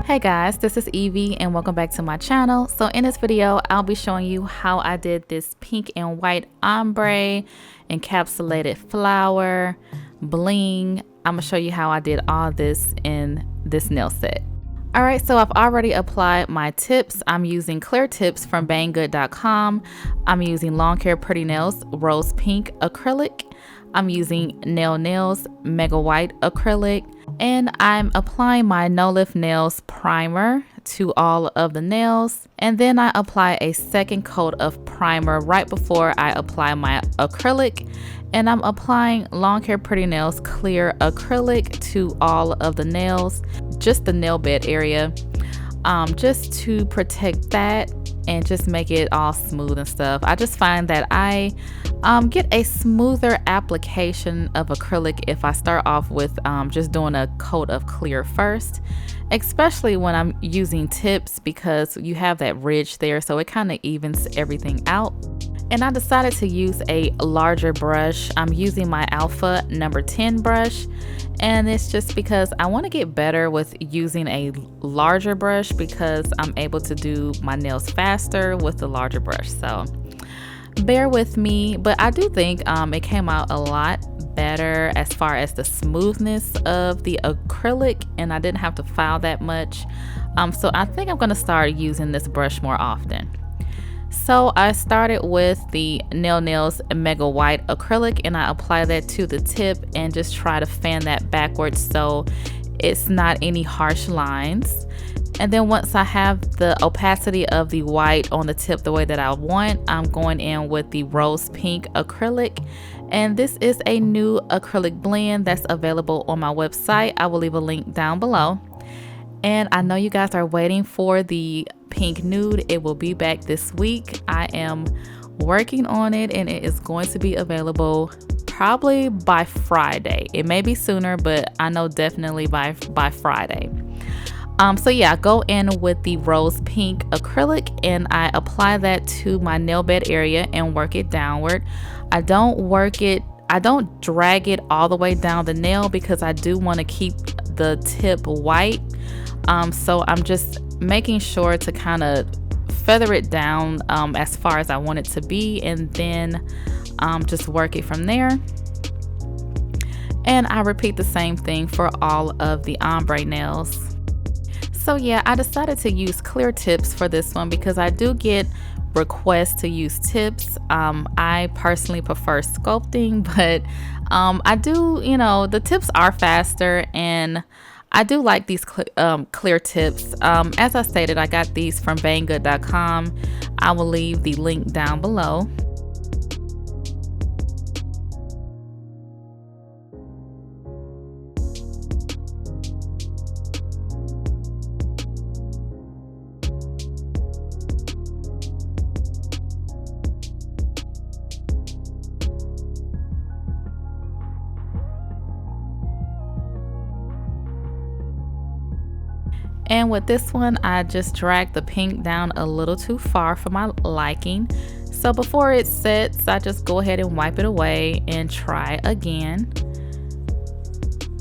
Hey guys, this is Evie and welcome back to my channel. So in this video, I'll be showing you how I did this pink and white ombre, encapsulated flower, bling. I'm gonna show you how I did all this in this nail set. All right, so I've already applied my tips. I'm using clear tips from banggood.com. I'm using LongHairPrettyNails Rose Pink Acrylic. I'm using Nails Mega White Acrylic. And I'm applying my No Lift Nails primer to all of the nails. And then I apply a second coat of primer right before I apply my acrylic. And I'm applying LongHairPrettyNails clear acrylic to all of the nails, just the nail bed area, just to protect that and just make it all smooth and stuff. I just find that I get a smoother application of acrylic if I start off with just doing a coat of clear first, especially when I'm using tips, because you have that ridge there, so it kind of evens everything out. And I decided to use a larger brush. I'm using my Alpha number 10 brush, and it's just because I want to get better with using a larger brush because I'm able to do my nails faster with the larger brush. So bear with me, but I do think it came out a lot better as far as the smoothness of the acrylic, and I didn't have to file that much. So I think I'm going to start using this brush more often. So I started with the Nails Mega White Acrylic, and I apply that to the tip and just try to fan that backwards so it's not any harsh lines. And then once I have the opacity of the white on the tip the way that I want, I'm going in with the Rose Pink Acrylic. And this is a new acrylic blend that's available on my website. I will leave a link down below. And I know you guys are waiting for the pink nude. It will be back this week. I am working on it and it is going to be available probably by Friday. It may be sooner, but I know definitely by Friday. So yeah, go in with the Rose Pink Acrylic and I apply that to my nail bed area and work it downward. I don't drag it all the way down the nail because I do want to keep the tip white. So I'm just making sure to kind of feather it down as far as I want it to be, and then just work it from there. And I repeat the same thing for all of the ombre nails. So yeah, I decided to use clear tips for this one because I do get requests to use tips. I personally prefer sculpting, but I do, the tips are faster and I do like these clear tips. As I stated, I got these from banggood.com. I will leave the link down below. And with this one, I just dragged the pink down a little too far for my liking. So before it sets, I just go ahead and wipe it away and try again.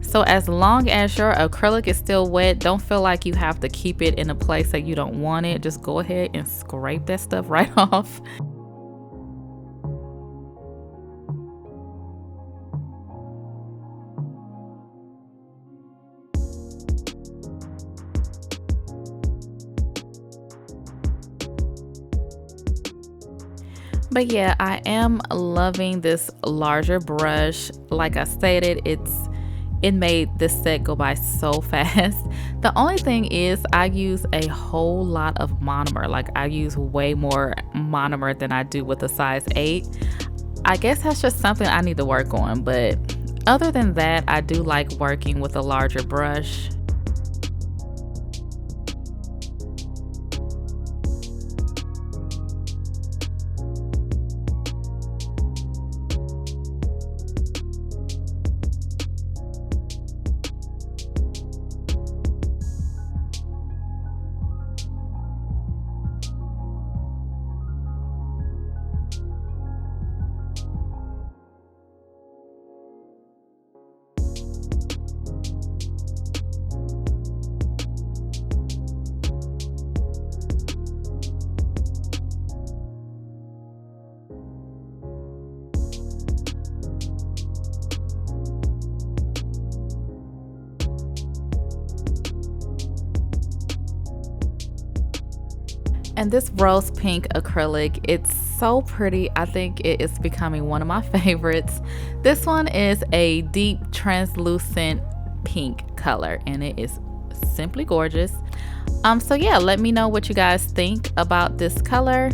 So as long as your acrylic is still wet, don't feel like you have to keep it in a place that you don't want it. Just go ahead and scrape that stuff right off. But yeah, I am loving this larger brush. Like I stated, it made this set go by so fast. The only thing is I use a whole lot of monomer. Like I use way more monomer than I do with a size 8. I guess that's just something I need to work on. But other than that, I do like working with a larger brush. And this rose pink acrylic, it's so pretty. I think it is becoming one of my favorites. This one is a deep translucent pink color and it is simply gorgeous. So yeah, let me know what you guys think about this color.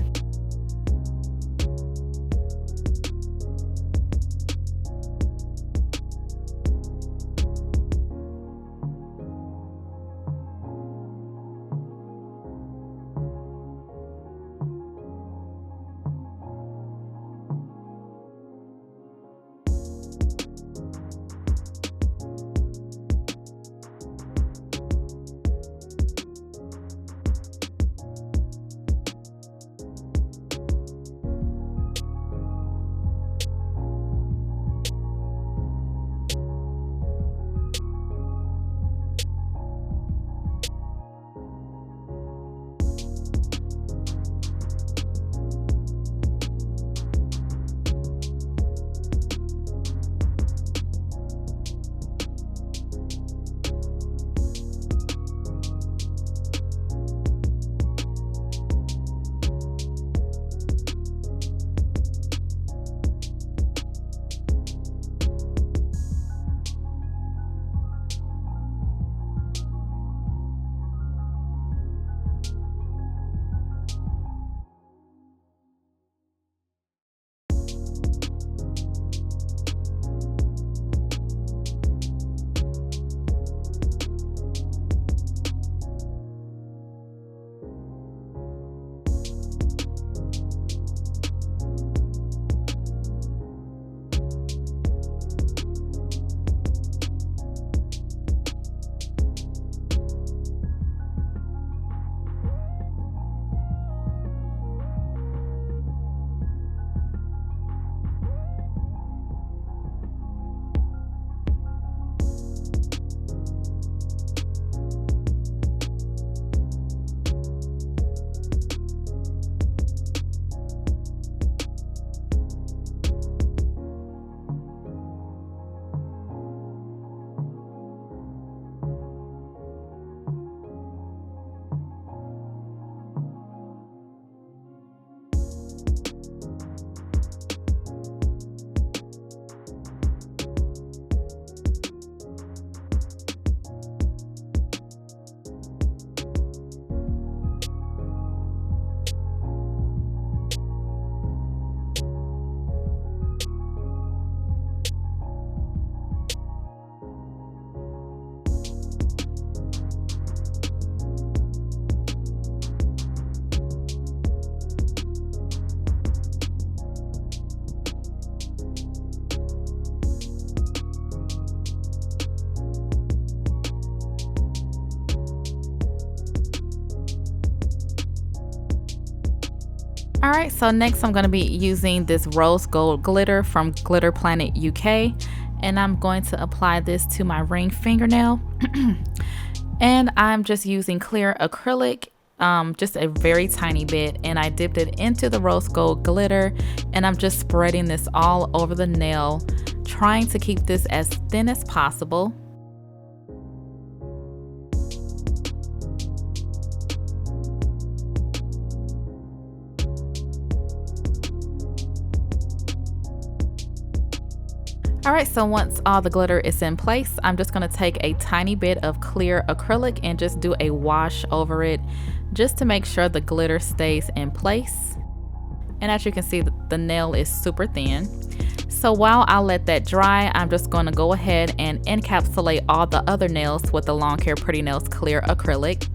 Alright, so next I'm going to be using this rose gold glitter from Glitter Planet UK, and I'm going to apply this to my ring fingernail. And I'm just using clear acrylic, just a very tiny bit, and I dipped it into the rose gold glitter, and I'm just spreading this all over the nail, trying to keep this as thin as possible. Alright, so once all the glitter is in place, I'm just going to take a tiny bit of clear acrylic and just do a wash over it, just to make sure the glitter stays in place. And as you can see, the nail is super thin. So while I let that dry, I'm just going to go ahead and encapsulate all the other nails with the LongHairPrettyNails clear acrylic.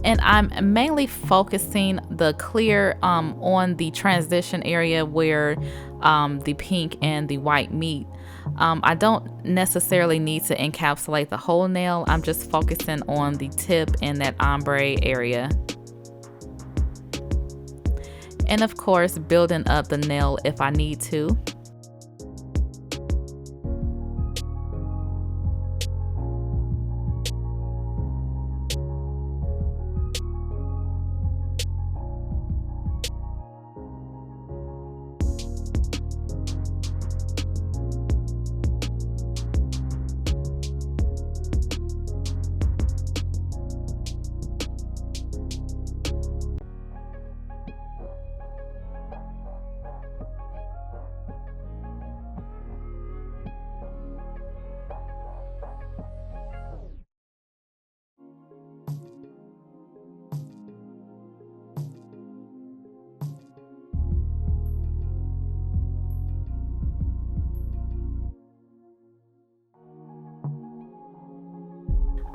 And I'm mainly focusing the clear on the transition area where the pink and the white meet. I don't necessarily need to encapsulate the whole nail. I'm just focusing on the tip and that ombre area. And of course, building up the nail if I need to.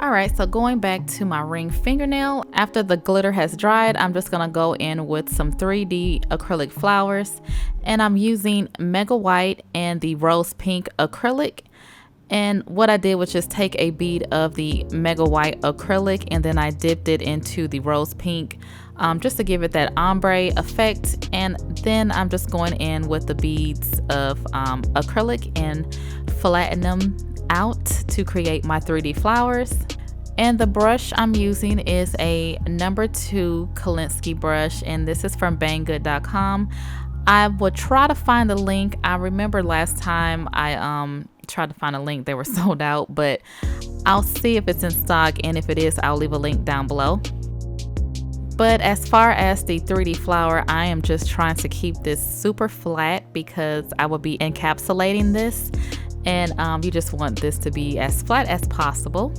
Alright, so going back to my ring fingernail, after the glitter has dried, I'm just going to go in with some 3D acrylic flowers. And I'm using Mega White and the Rose Pink acrylic. And what I did was just take a bead of the Mega White acrylic and then I dipped it into the Rose Pink just to give it that ombre effect. And then I'm just going in with the beads of acrylic and flatten them out to create my 3D flowers. And the brush I'm using is a number 2 Kolinsky brush, and this is from banggood.com. I will try to find the link. I remember last time I tried to find a link, they were sold out, but I'll see if it's in stock, and if it is, I'll leave a link down below. But as far as the 3D flower, I am just trying to keep this super flat because I will be encapsulating this, and you just want this to be as flat as possible.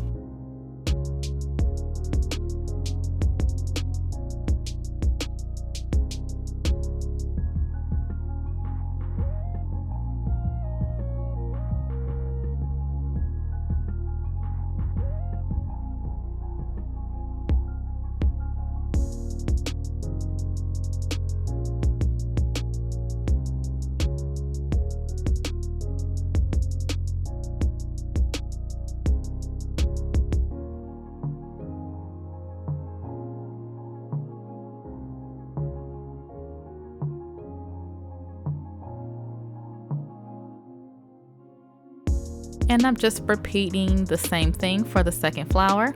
And I'm just repeating the same thing for the second flower.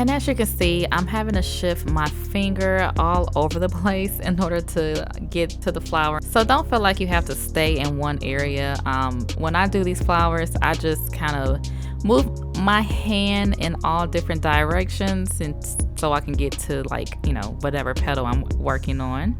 And as you can see, I'm having to shift my finger all over the place in order to get to the flower. So don't feel like you have to stay in one area. When I do these flowers, I just kind of move my hand in all different directions, and so I can get to, like, you know, whatever petal I'm working on.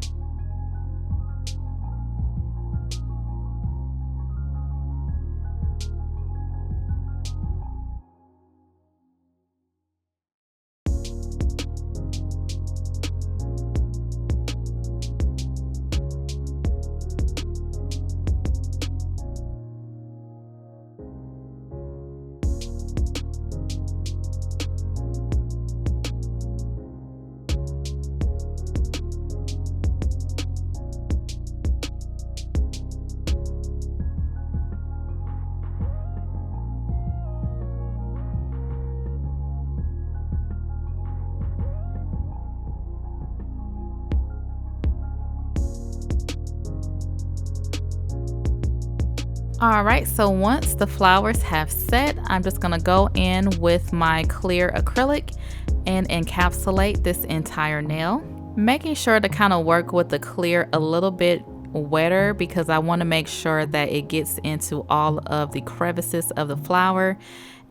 Alright, so once the flowers have set, I'm just going to go in with my clear acrylic and encapsulate this entire nail. Making sure to kind of work with the clear a little bit wetter because I want to make sure that it gets into all of the crevices of the flower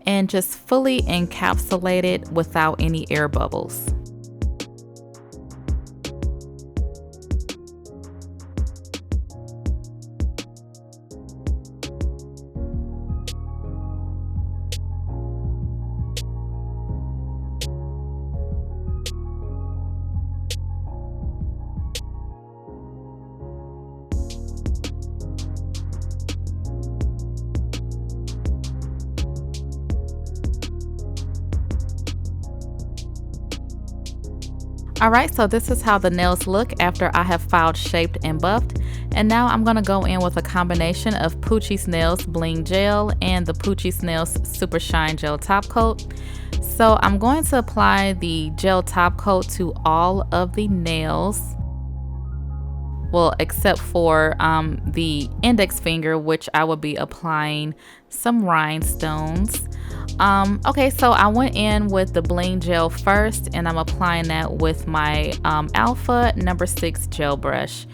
and just fully encapsulate it without any air bubbles. Alright, so this is how the nails look after I have filed, shaped, and buffed. And now I'm going to go in with a combination of Poochie's Nails Bling Gel and the Poochie's Nails Super Shine Gel Top Coat. So I'm going to apply the gel top coat to all of the nails. Well, except for the index finger, which I will be applying some rhinestones. Okay, so I went in with the bling gel first, and I'm applying that with my Alpha number 6 gel brush.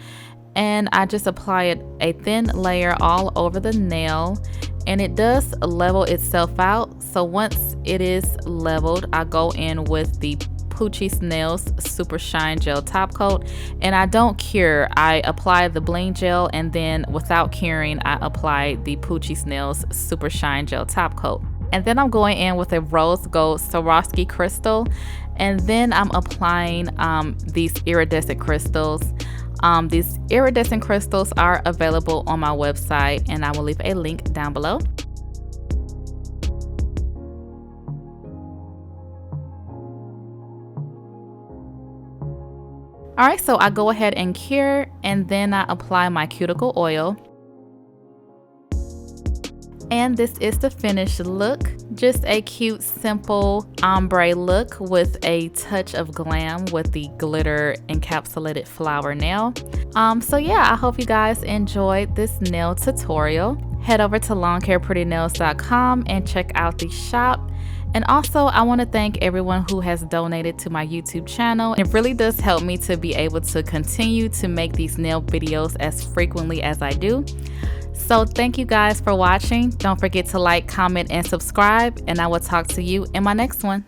And I just apply a thin layer all over the nail, and it does level itself out. So once it is leveled, I go in with the Poochie's Nails Super Shine Gel Top Coat, and I don't cure. I apply the bling gel, and then without curing, I apply the Poochie's Nails Super Shine Gel Top Coat. And then I'm going in with a rose gold Swarovski crystal, and then I'm applying these iridescent crystals. These iridescent crystals are available on my website, and I will leave a link down below. Alright, so I go ahead and cure, and then I apply my cuticle oil. And this is the finished look. Just a cute, simple ombre look with a touch of glam with the glitter encapsulated flower nail. So yeah, I hope you guys enjoyed this nail tutorial. Head over to LongHairPrettyNails.com and check out the shop. And also, I want to thank everyone who has donated to my YouTube channel. It really does help me to be able to continue to make these nail videos as frequently as I do. So thank you guys for watching. Don't forget to like, comment, and subscribe, and I will talk to you in my next one.